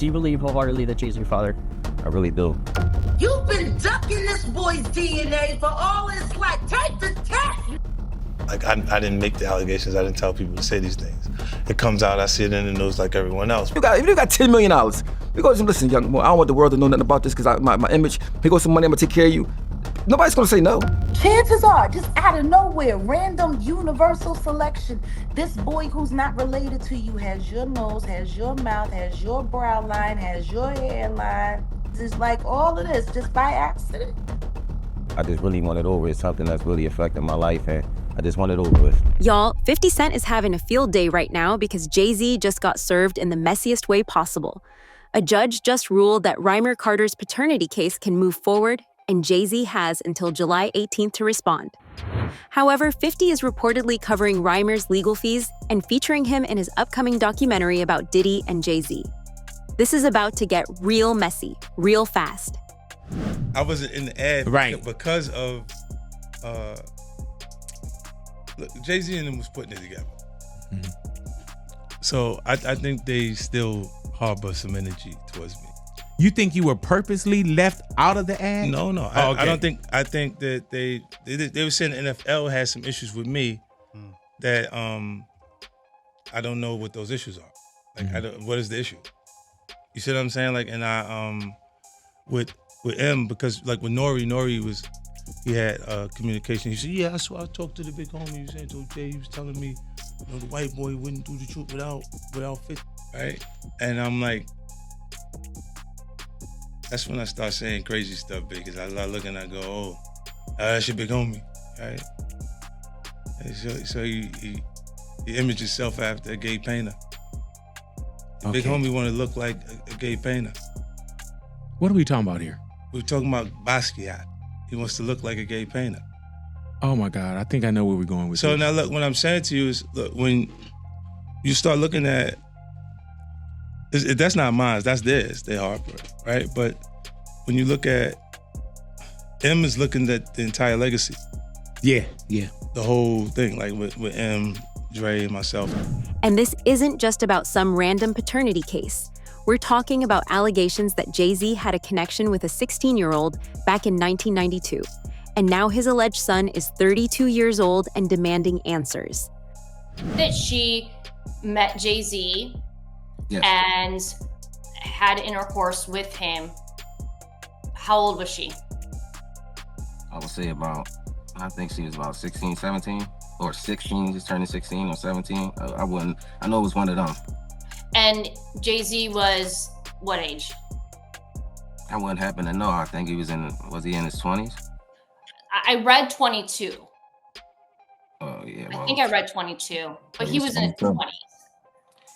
Do you believe wholeheartedly that Jay's your father? I really do. You've been ducking this boy's DNA for all his life. Take the test! Like, I didn't make the allegations. I didn't tell people to say these things. It comes out, I see it in the news like everyone else. If you got $10 million, we go, listen, young boy, I don't want the world to know nothing about this because my image, here goes some money, I'm gonna take care of you. Nobody's gonna say no. Chances are, just out of nowhere, random universal selection, this boy who's not related to you has your nose, has your mouth, has your brow line, has your hairline. It's like all of this just by accident. I just really want it over. It's something that's really affecting my life, and I just want it over with. Y'all, 50 Cent is having a field day right now because Jay-Z just got served in the messiest way possible. A judge just ruled that Rymir Carter's paternity case can move forward, and Jay-Z has until July 18th to respond. However, 50 is reportedly covering Rymir's legal fees and featuring him in his upcoming documentary about Diddy and Jay-Z. This is about to get real messy, real fast. I wasn't in the ad because of look, Jay-Z and them was putting it together. So I think they still harbor some energy towards me. You think you were purposely left out of the ad? No. Oh, okay. I don't think. I think that they were saying the NFL had some issues with me that I don't know what those issues are. Like, what is the issue? You see what I'm saying? Like, and I with M, because like with Nori he had communication. He said, yeah, I talked to the big homie. He was saying to Jay, he was telling me, you know, the white boy wouldn't do the truth without 50, right? And I'm like, that's when I start saying crazy stuff, because I look and I go, oh, that's your big homie, right? And so he imaged himself after a gay painter. The big homie want to look like a gay painter. What are we talking about here? We're talking about Basquiat. He wants to look like a gay painter. Oh my God, I think I know where we're going with so this. Now look, what I'm saying to you is, look, when you start looking at, that's not mine, that's theirs, they Harper, right? But when you look at, M is looking at the entire legacy. Yeah. The whole thing, like with M, Dre, and myself. And this isn't just about some random paternity case. We're talking about allegations that Jay-Z had a connection with a 16-year-old back in 1992. And now his alleged son is 32 years old and demanding answers. That she met Jay-Z and had intercourse with him. How old was she? I would say I think she was about 16, 17, or 16, just turning 16 or 17. I know it was one of them. And Jay-Z was what age? I wouldn't happen to know. I think he was in his 20s? I read 22. Oh, yeah. Well, I think I read 22, but he was in his 20s.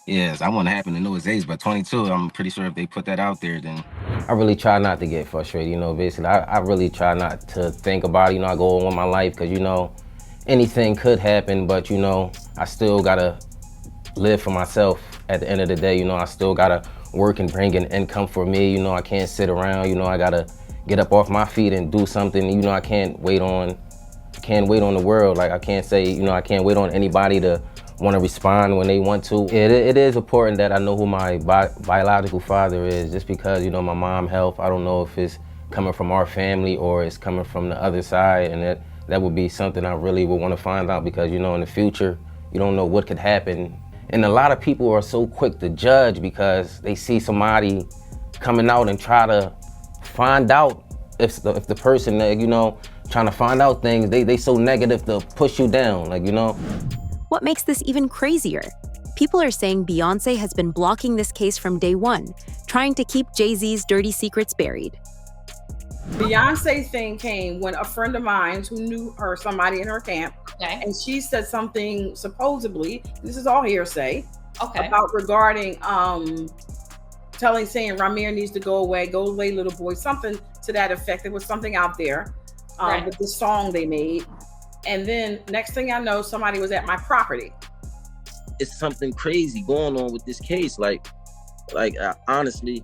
Yes, I wouldn't happen to know his age, but 22, I'm pretty sure if they put that out there, then... I really try not to get frustrated, basically. I really try not to think about it, I go on with my life, because, anything could happen, but, I still gotta live for myself at the end of the day. I still gotta work and bring an income for me. I can't sit around. I gotta get up off my feet and do something. I can't wait on the world. Like, I can't say, I can't wait on anybody to want to respond when they want to. It is important that I know who my biological father is, just because, my mom's health, I don't know if it's coming from our family or it's coming from the other side, and that would be something I really would want to find out, because, in the future, you don't know what could happen. And a lot of people are so quick to judge because they see somebody coming out and try to find out if the person that, trying to find out things, they so negative to push you down, What makes this even crazier? People are saying Beyoncé has been blocking this case from day one, trying to keep Jay-Z's dirty secrets buried. Beyonce's thing came when a friend of mine who knew her, somebody in her camp, and she said something supposedly, this is all hearsay, about regarding saying Rymir needs to go away little boy, something to that effect. There was something out there with the song they made. And then next thing I know, somebody was at my property. It's something crazy going on with this case. Honestly,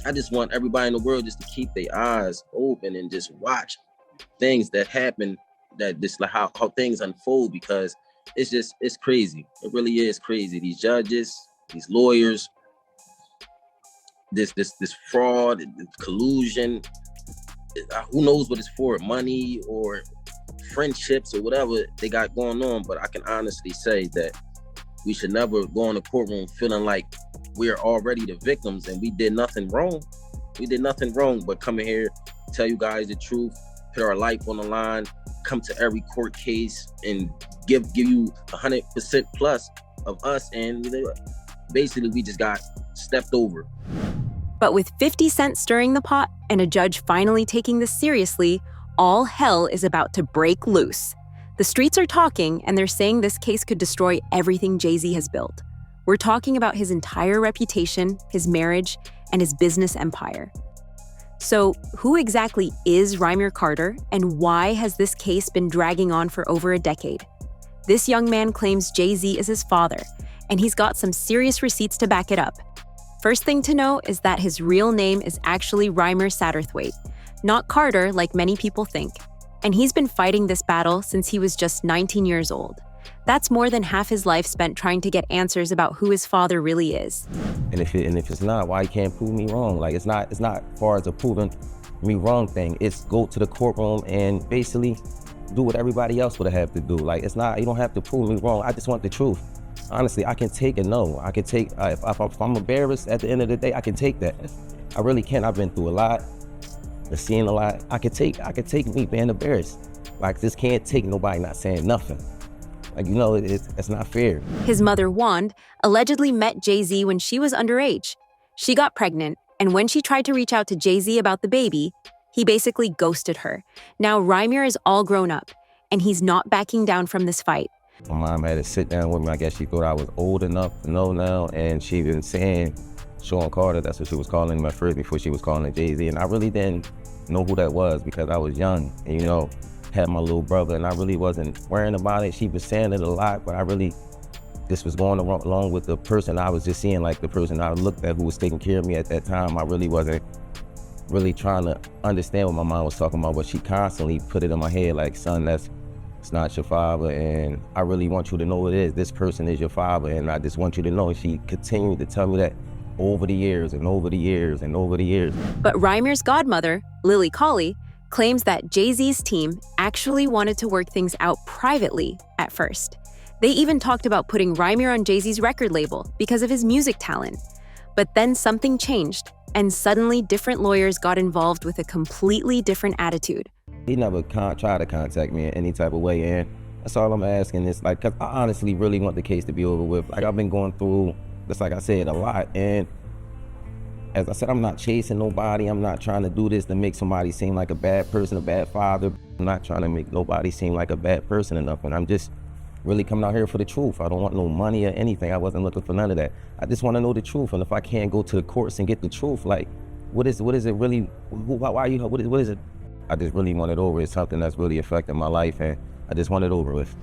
I just want everybody in the world just to keep their eyes open and just watch things that happen, that just like how things unfold, because it's crazy. It really is crazy. These judges, these lawyers, this fraud, this collusion. Who knows what it's for? Money or friendships or whatever they got going on. But I can honestly say that we should never go in the courtroom feeling like we're already the victims and we did nothing wrong. We did nothing wrong but come in here, tell you guys the truth, put our life on the line, come to every court case and give you 100% plus of us. And basically we just got stepped over. But with 50 Cent stirring the pot and a judge finally taking this seriously, all hell is about to break loose. The streets are talking, and they're saying this case could destroy everything Jay-Z has built. We're talking about his entire reputation, his marriage, and his business empire. So, who exactly is Rymir Carter, and why has this case been dragging on for over a decade? This young man claims Jay-Z is his father, and he's got some serious receipts to back it up. First thing to know is that his real name is actually Rymir Satterthwaite, not Carter like many people think. And he's been fighting this battle since he was just 19 years old. That's more than half his life spent trying to get answers about who his father really is. And if it's not, why you can't prove me wrong? Like, it's not far as a proving me wrong thing. It's go to the courtroom and basically do what everybody else would have to do. Like, it's not, you don't have to prove me wrong. I just want the truth. Honestly, I can take a no. I can take, if I'm embarrassed at the end of the day, I can take that. I really can. I've been through a lot. I've seen a lot. I could take me being embarrassed. Like, this can't take nobody not saying nothing. Like, you know, it's not fair. His mother, Wand, allegedly met Jay-Z when she was underage. She got pregnant, and when she tried to reach out to Jay-Z about the baby, he basically ghosted her. Now Rymir is all grown up, and he's not backing down from this fight. My mom had to sit down with me. I guess she thought I was old enough to know now, and she been saying, Sean Carter, that's what she was calling him at first before she was calling him Jay-Z, and I really didn't know who that was because I was young, and, you know, had my little brother, and I really wasn't worrying about it. She was saying it a lot, but I really just was going along with the person I was just seeing, like the person I looked at who was taking care of me at that time. I really wasn't really trying to understand what my mom was talking about, but she constantly put it in my head like, son, it's not your father, and I really want you to know it is. This person is your father, and I just want you to know. And she continued to tell me that over the years and over the years and over the years. But Rymir's godmother, Lily Colley, claims that Jay-Z's team actually wanted to work things out privately at first. They even talked about putting Rymir on Jay-Z's record label because of his music talent. But then something changed, and suddenly different lawyers got involved with a completely different attitude. He never tried to contact me in any type of way, and that's all I'm asking is, like, because I honestly really want the case to be over with. Like, I've been going through, just like I said, a lot, and as I said, I'm not chasing nobody. I'm not trying to do this to make somebody seem like a bad person, a bad father. I'm not trying to make nobody seem like a bad person or nothing. I'm just really coming out here for the truth. I don't want no money or anything. I wasn't looking for none of that. I just want to know the truth, and if I can't go to the courts and get the truth, like, what is it really, why are you, what is it? I just really want it over. It's something that's really affecting my life, and I just want it over with.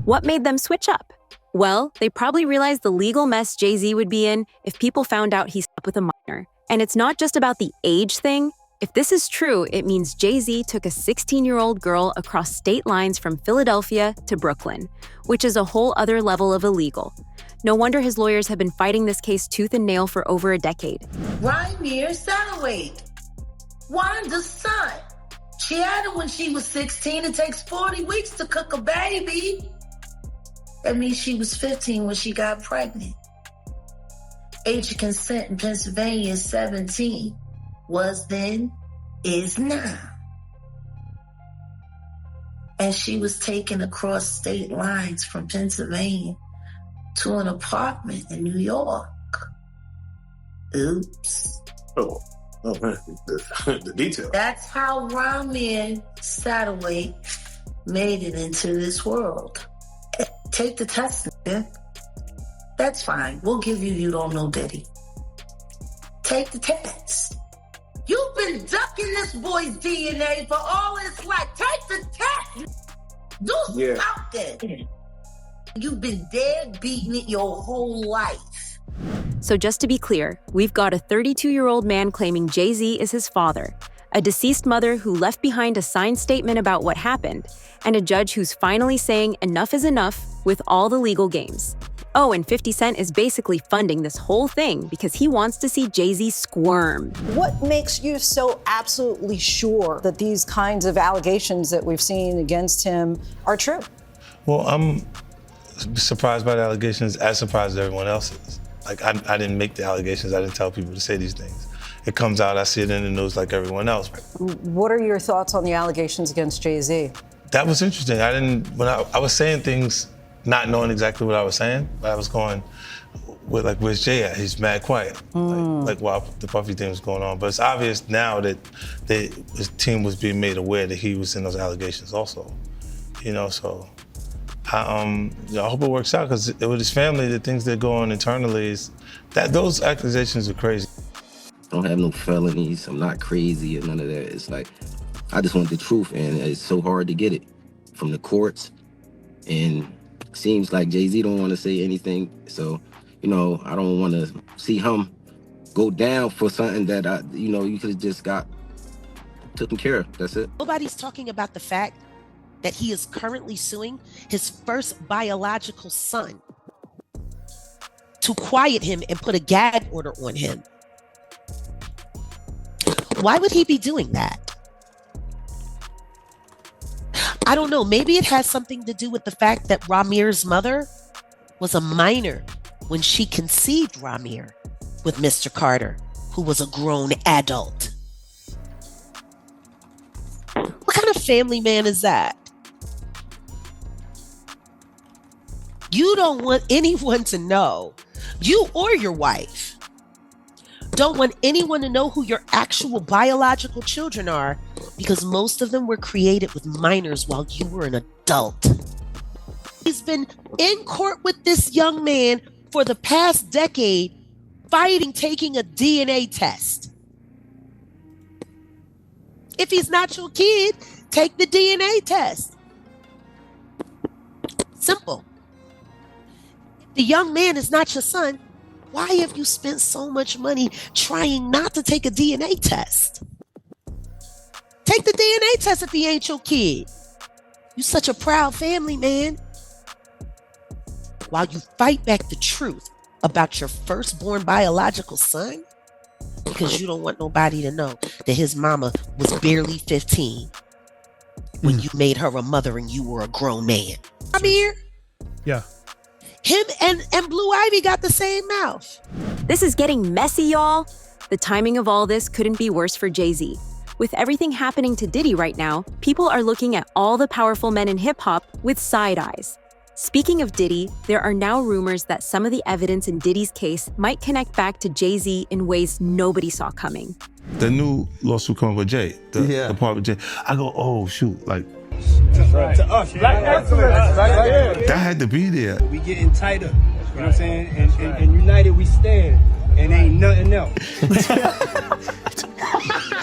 What made them switch up? Well, they probably realized the legal mess Jay-Z would be in if people found out he slept with a minor. And it's not just about the age thing. If this is true, it means Jay-Z took a 16-year-old girl across state lines from Philadelphia to Brooklyn, which is a whole other level of illegal. No wonder his lawyers have been fighting this case tooth and nail for over a decade. Rymir Satterthwaite, Wanda's son. She had it when she was 16. It takes 40 weeks to cook a baby. That means she was 15 when she got pregnant. Age of consent in Pennsylvania is 17. Was then, is now. And she was taken across state lines from Pennsylvania to an apartment in New York. Oops. Oh the detail. That's how Rymir Satterthwaite made it into this world. Take the test, nigga. That's fine. We'll give you don't know Diddy. Take the test. You've been ducking this boy's DNA for all his life. Take the test. Do something. You've been dead beating it your whole life. So just to be clear, we've got a 32-year-old man claiming Jay-Z is his father, a deceased mother who left behind a signed statement about what happened, and a judge who's finally saying enough is enough with all the legal games. Oh, and 50 Cent is basically funding this whole thing because he wants to see Jay-Z squirm. What makes you so absolutely sure that these kinds of allegations that we've seen against him are true? Well, I'm surprised by the allegations, as surprised as everyone else is. Like, I didn't make the allegations. I didn't tell people to say these things. It comes out, I see it in the news like everyone else. What are your thoughts on the allegations against Jay-Z? That was interesting. When I was saying things not knowing exactly what I was saying, but I was going with, like, where's Jay at? He's mad quiet. Like while the Puffy thing was going on. But it's obvious now that his team was being made aware that he was in those allegations also. You know, so I hope it works out, because with his family, the things that go on internally is that those accusations are crazy. I don't have no felonies. I'm not crazy or none of that. It's like, I just want the truth, and it's so hard to get it from the courts. And seems like Jay-Z don't want to say anything. So, you know, I don't want to see him go down for something that you could have just got taken care of. That's it. Nobody's talking about the fact that he is currently suing his first biological son to quiet him and put a gag order on him. Why would he be doing that? I don't know. Maybe it has something to do with the fact that Rymir's mother was a minor when she conceived Rymir with Mr. Carter, who was a grown adult. What kind of family man is that? You don't want anyone to know, you or your wife, don't want anyone to know who your actual biological children are, because most of them were created with minors while you were an adult. He's been in court with this young man for the past decade, fighting taking a DNA test. If he's not your kid, take the DNA test. Simple. If the young man is not your son, why have you spent so much money trying not to take a DNA test? Take the DNA test if he ain't your kid. You such a proud family, man. While you fight back the truth about your firstborn biological son, because you don't want nobody to know that his mama was barely 15 when you made her a mother and you were a grown man. I'm here. Yeah. Him and Blue Ivy got the same mouth. This is getting messy, y'all. The timing of all this couldn't be worse for Jay-Z. With everything happening to Diddy right now, people are looking at all the powerful men in hip-hop with side eyes. Speaking of Diddy, there are now rumors that some of the evidence in Diddy's case might connect back to Jay-Z in ways nobody saw coming. The new lawsuit coming with Jay, the part with Jay, I go, oh shoot, like, To us, black excellence. that had to be there. We getting tighter, you know what I'm saying? And united we stand, and ain't nothing else.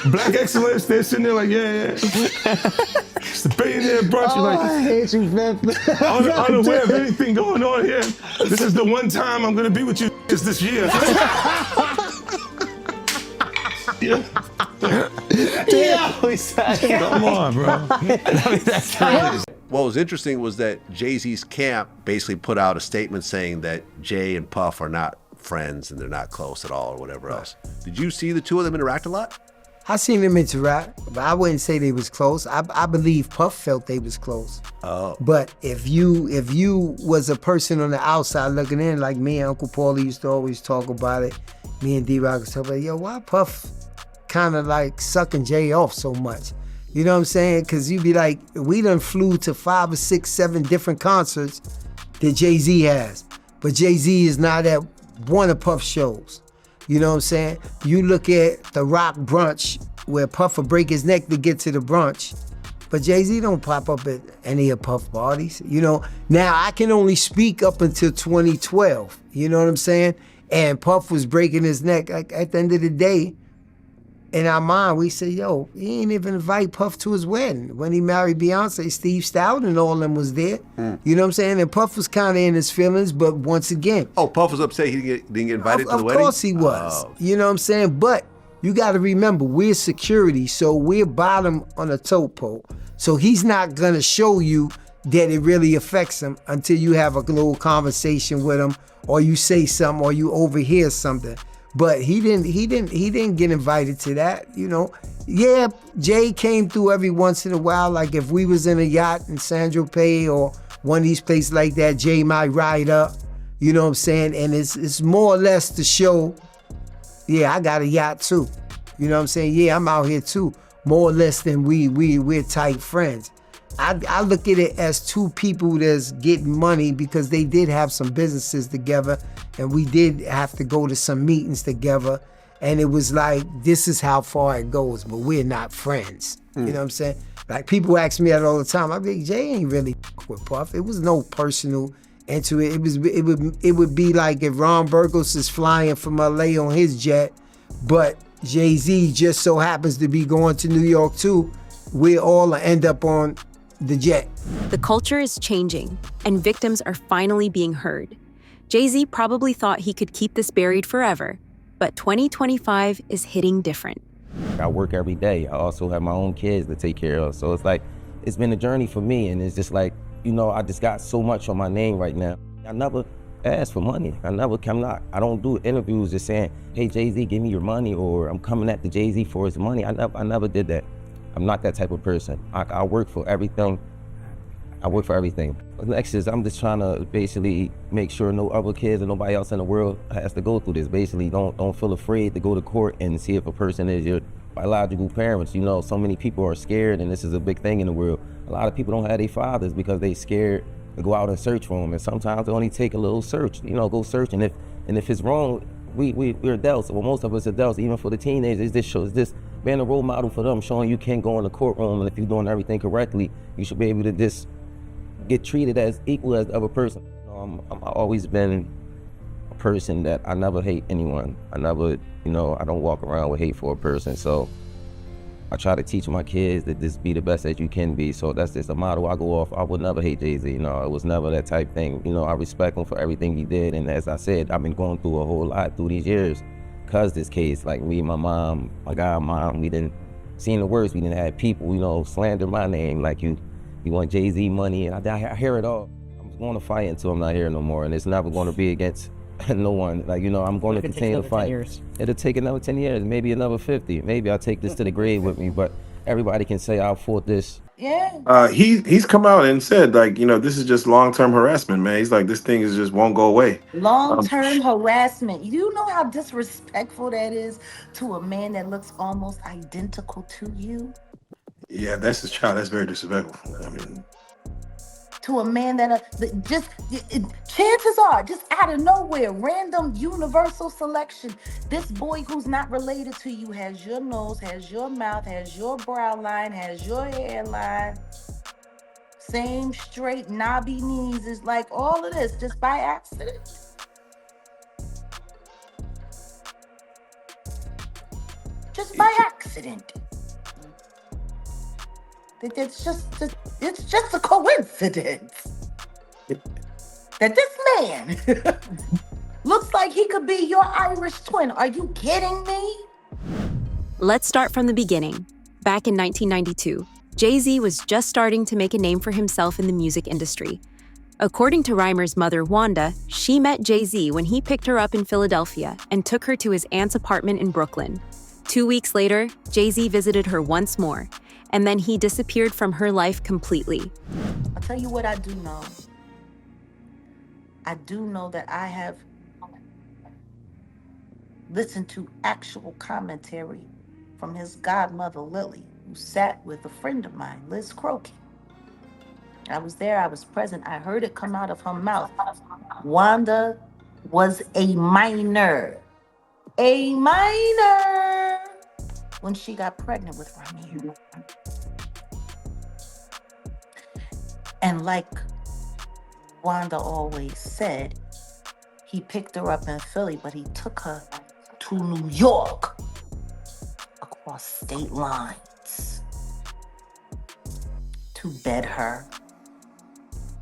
Black excellence, they're sitting there like, yeah. It's the billionaire brunch. Oh, Like, I hate you, man. unaware of anything going on here. This is the one time I'm gonna be with you is this year. Yeah. Come on, bro. That's crazy. What was interesting was that Jay-Z's camp basically put out a statement saying that Jay and Puff are not friends and they're not close at all or whatever else. Did you see the two of them interact a lot? I seen them interact, but I wouldn't say they was close. I believe Puff felt they was close. Oh. But if you was a person on the outside looking in, like me and Uncle Paulie used to always talk about it, me and D-Rock and stuff like, yo, why Puff kind of like sucking Jay off so much? You know what I'm saying? Because you be like, we done flew to 5 or 6, 7 different concerts that Jay-Z has. But Jay-Z is not at one of Puff's shows. You know what I'm saying? You look at the Rock brunch where Puff will break his neck to get to the brunch, but Jay-Z don't pop up at any of Puff parties. You know, now I can only speak up until 2012. You know what I'm saying? And Puff was breaking his neck. Like, at the end of the day, in our mind, we say, yo, he ain't even invite Puff to his wedding. When he married Beyonce, Steve Stout and all of them was there. You know what I'm saying? And Puff was kind of in his feelings, but once again. Oh, Puff was upset he didn't get invited to the wedding? Of course he was. Oh. You know what I'm saying? But you got to remember, we're security, so we're bottom on a tote pole. So he's not going to show you that it really affects him until you have a little conversation with him, or you say something, or you overhear something. But he didn't get invited to that, you know. Yeah, Jay came through every once in a while. Like if we was in a yacht in San Tropez or one of these places like that, Jay might ride up, you know what I'm saying? And it's more or less to show, yeah, I got a yacht too. You know what I'm saying? Yeah, I'm out here too. More or less than we're tight friends. I look at it as two people that's getting money because they did have some businesses together, and we did have to go to some meetings together, and it was like, this is how far it goes, but we're not friends. You know what I'm saying? Like people ask me that all the time. I'm like, Jay ain't really with Puff. It was no personal into it. It would be like if Ron Burgos is flying from LA on his jet, but Jay-Z just so happens to be going to New York too. We all end up on the jet. The culture is changing, and victims are finally being heard. Jay-Z probably thought he could keep this buried forever, but 2025 is hitting different. I work every day. I also have my own kids to take care of. So it's like, it's been a journey for me, and it's just like, you know, I just got so much on my name right now. I never ask for money. I don't do interviews just saying, hey, Jay-Z, give me your money, or I'm coming at the Jay-Z for his money. I never did that. I'm not that type of person. I work for everything. I work for everything. Next is I'm just trying to basically make sure no other kids or nobody else in the world has to go through this. Basically, don't feel afraid to go to court and see if a person is your biological parents. You know, so many people are scared, and this is a big thing in the world. A lot of people don't have their fathers because they scared to go out and search for them. And sometimes it only take a little search, you know, go search. And if it's wrong, we're adults. Well, most of us adults, even for the teenagers, this being a role model for them, showing you can go in the courtroom, and if you're doing everything correctly, you should be able to just get treated as equal as the other person. You know, I've always been a person that I never hate anyone. I never, you know, I don't walk around with hate for a person. So I try to teach my kids that just be the best that you can be. So that's just a motto I go off. I would never hate Jay-Z, you know, it was never that type thing. You know, I respect him for everything he did. And as I said, I've been going through a whole lot through these years because this case, like me, my mom, my godmom, we didn't seen the worst. We didn't have people, you know, slander my name, like you want Jay-Z money, and I hear it all. I'm going to fight until I'm not here no more, and it's never going to be against no one. Like, you know, I'm going to continue to fight. It'll take another 10 years, maybe another 50. Maybe I'll take this to the grave with me, but everybody can say I fought this. Yeah. He's come out and said, like, you know, this is just long-term harassment, man. He's like, this thing is just won't go away. Long-term harassment. You know how disrespectful that is to a man that looks almost identical to you? Yeah, that's his child. That's very disrespectful. I mean, to a man that chances are, just out of nowhere, random universal selection, this boy who's not related to you has your nose, has your mouth, has your brow line, has your hairline, same straight knobby knees. Is like all of this just by accident. Just by accident. It's just a coincidence that this man looks like he could be your Irish twin. Are you kidding me? Let's start from the beginning. Back in 1992, Jay-Z was just starting to make a name for himself in the music industry. According to Rymir's mother, Wanda, she met Jay-Z when he picked her up in Philadelphia and took her to his aunt's apartment in Brooklyn. 2 weeks later, Jay-Z visited her once more, and then he disappeared from her life completely. I'll tell you what I do know. I do know that I have listened to actual commentary from his godmother, Lily, who sat with a friend of mine, Liz Crokin. I was there, I was present, I heard it come out of her mouth. Wanda was a minor when she got pregnant with Rymir. And like Wanda always said, he picked her up in Philly, but he took her to New York across state lines to bed her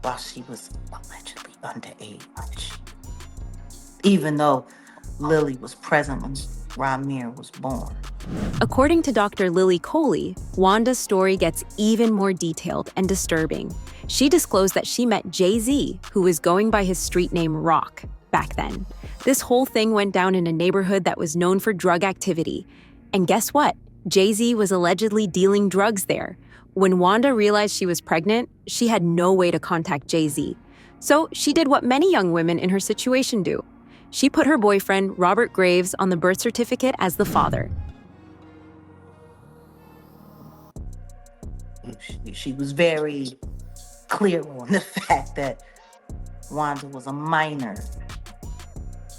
while she was allegedly underage. Even though Lily was present when Rymir was born. According to Dr. Lily Coley, Wanda's story gets even more detailed and disturbing. She disclosed that she met Jay-Z, who was going by his street name Rock back then. This whole thing went down in a neighborhood that was known for drug activity. And guess what? Jay-Z was allegedly dealing drugs there. When Wanda realized she was pregnant, she had no way to contact Jay-Z. So she did what many young women in her situation do. She put her boyfriend, Robert Graves, on the birth certificate as the father. She was very clear on the fact that Wanda was a minor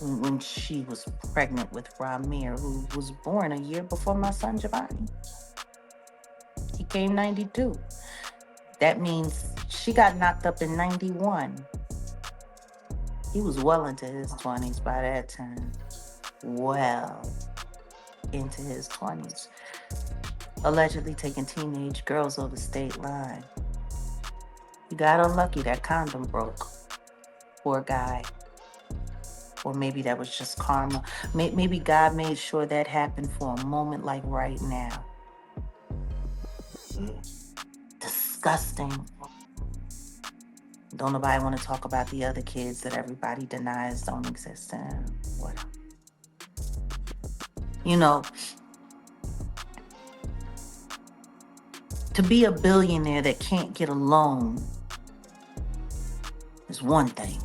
when she was pregnant with Rymir, who was born a year before my son Giovanni. He came 92. That means she got knocked up in 91. He was well into his 20s by that time. Well into his 20s. Allegedly taking teenage girls over the state line. He got unlucky, that condom broke. Poor guy. Or maybe that was just karma. Maybe God made sure that happened for a moment like right now. Disgusting. Don't nobody want to talk about the other kids that everybody denies don't exist and whatever. You know, to be a billionaire that can't get a loan is one thing.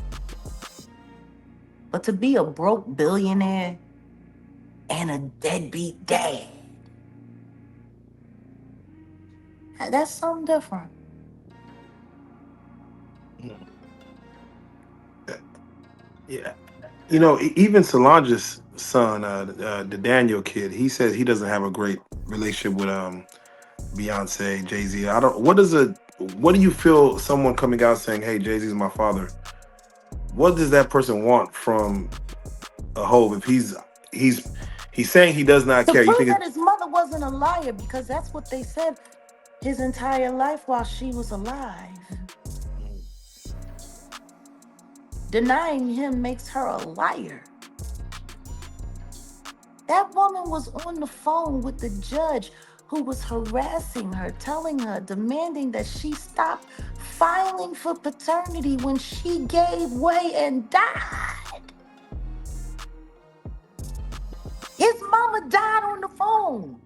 But to be a broke billionaire and a deadbeat dad, that's something different. Yeah. You know, even Solange's son, the Daniel kid, he says he doesn't have a great relationship with Beyonce, Jay-Z. What do you feel someone coming out saying, hey, Jay-Z's my father? What does that person want from a Hov if he's saying he does not care? To You prove think that his mother wasn't a liar, because that's what they said his entire life while she was alive. Denying him makes her a liar. That woman was on the phone with the judge who was harassing her, telling her, demanding that she stop filing for paternity when she gave way and died. His mama died on the phone.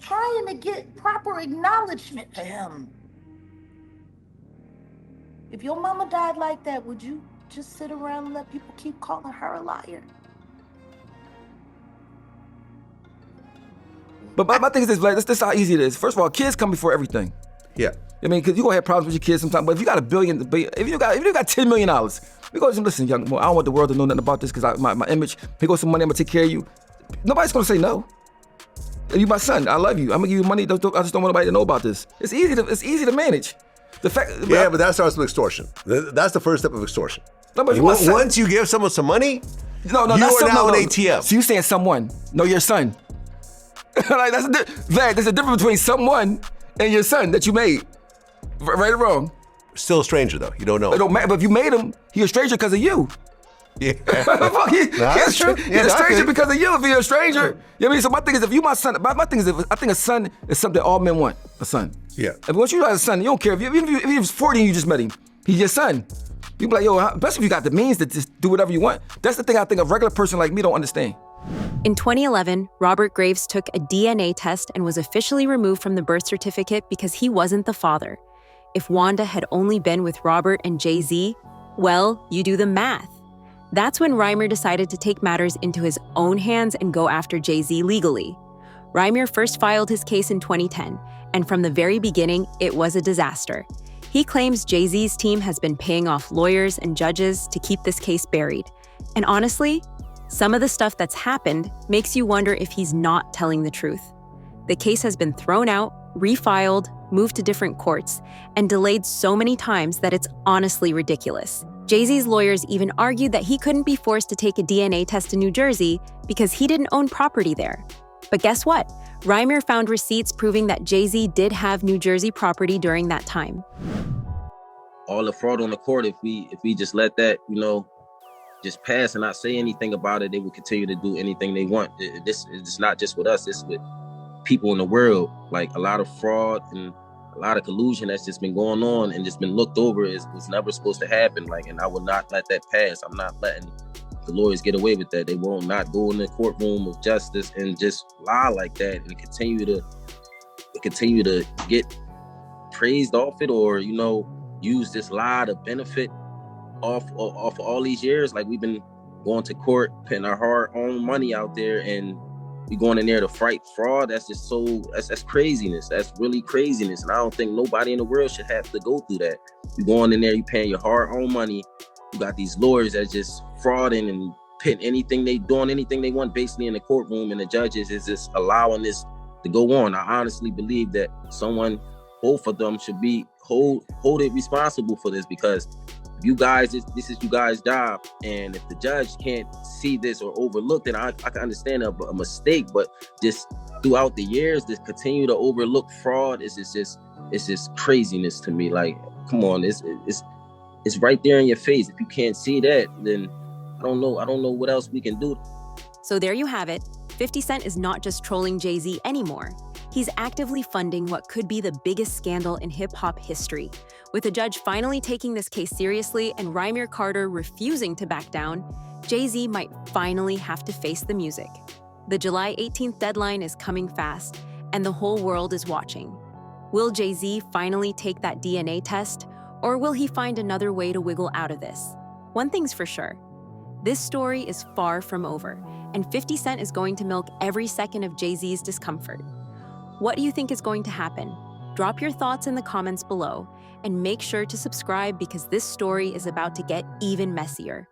Trying to get proper acknowledgement for him. If your mama died like that, would you just sit around and let people keep calling her a liar? But my thing is this, like, this is how easy it is. First of all, kids come before everything. Yeah. I mean, because you're going to have problems with your kids sometimes, but if you got if you got $10 million, we go, listen, young boy, I don't want the world to know nothing about this because my image, here goes some money, I'm going to take care of you. Nobody's going to say no. You my son, I love you. I'm going to give you money, I just don't want nobody to know about this. It's easy to manage. The fact, but that starts with extortion. That's the first step of extortion. No, but once you give someone some money, you are now an ATM. So you saying someone, no, your son. Like there's a difference between someone and your son that you made. Right or wrong? Still a stranger though. You don't know. It don't matter. But if you made him, he's a stranger because of you. Yeah. He's a stranger because of you. If you're a stranger, you know what I mean. So my thing is, if you my son, my thing is, I think a son is something all men want. A son. Yeah. If once you have a son, you don't care if he was 40 and you just met him, he's your son. You be like, yo, especially if you got the means to just do whatever you want. That's the thing I think a regular person like me don't understand. In 2011, Robert Graves took a DNA test and was officially removed from the birth certificate because he wasn't the father. If Wanda had only been with Robert and Jay-Z, well, you do the math. That's when Rymir decided to take matters into his own hands and go after Jay-Z legally. Rymir first filed his case in 2010, and from the very beginning, it was a disaster. He claims Jay-Z's team has been paying off lawyers and judges to keep this case buried. And honestly, some of the stuff that's happened makes you wonder if he's not telling the truth. The case has been thrown out, refiled, moved to different courts, and delayed so many times that it's honestly ridiculous. Jay-Z's lawyers even argued that he couldn't be forced to take a DNA test in New Jersey because he didn't own property there. But guess what? Rymir found receipts proving that Jay-Z did have New Jersey property during that time. All the fraud on the court, if we just let that, just pass and not say anything about it, they will continue to do anything they want. It's not just with us, it's with people in the world. Like a lot of fraud and a lot of collusion that's just been going on and just been looked over. Was never supposed to happen. Like, and I will not let that pass. I'm not letting the lawyers get away with that. They will not go in the courtroom of justice and just lie like that and continue to get praised off it, or use this lie to benefit off all these years. Like, we've been going to court, putting our hard-earned money out there, and we going in there to fight fraud. That's just that's craziness. That's really craziness. And I don't think nobody in the world should have to go through that. You going in there, you paying your hard-earned money. You got these lawyers that just frauding and doing anything they want basically in the courtroom, and the judges is just allowing this to go on. I honestly believe that both of them should be hold it responsible for this, because you guys, this is you guys' job, and if the judge can't see this or overlook it, I can understand a mistake, but just throughout the years, to continue to overlook fraud is just craziness to me. Like, come on, it's right there in your face. If you can't see that, then I don't know what else we can do. So there you have it. 50 Cent is not just trolling Jay-Z anymore. He's actively funding what could be the biggest scandal in hip-hop history. With a judge finally taking this case seriously and Rymir Carter refusing to back down, Jay-Z might finally have to face the music. The July 18th deadline is coming fast, and the whole world is watching. Will Jay-Z finally take that DNA test, or will he find another way to wiggle out of this? One thing's for sure. This story is far from over, and 50 Cent is going to milk every second of Jay-Z's discomfort. What do you think is going to happen? Drop your thoughts in the comments below, and make sure to subscribe because this story is about to get even messier.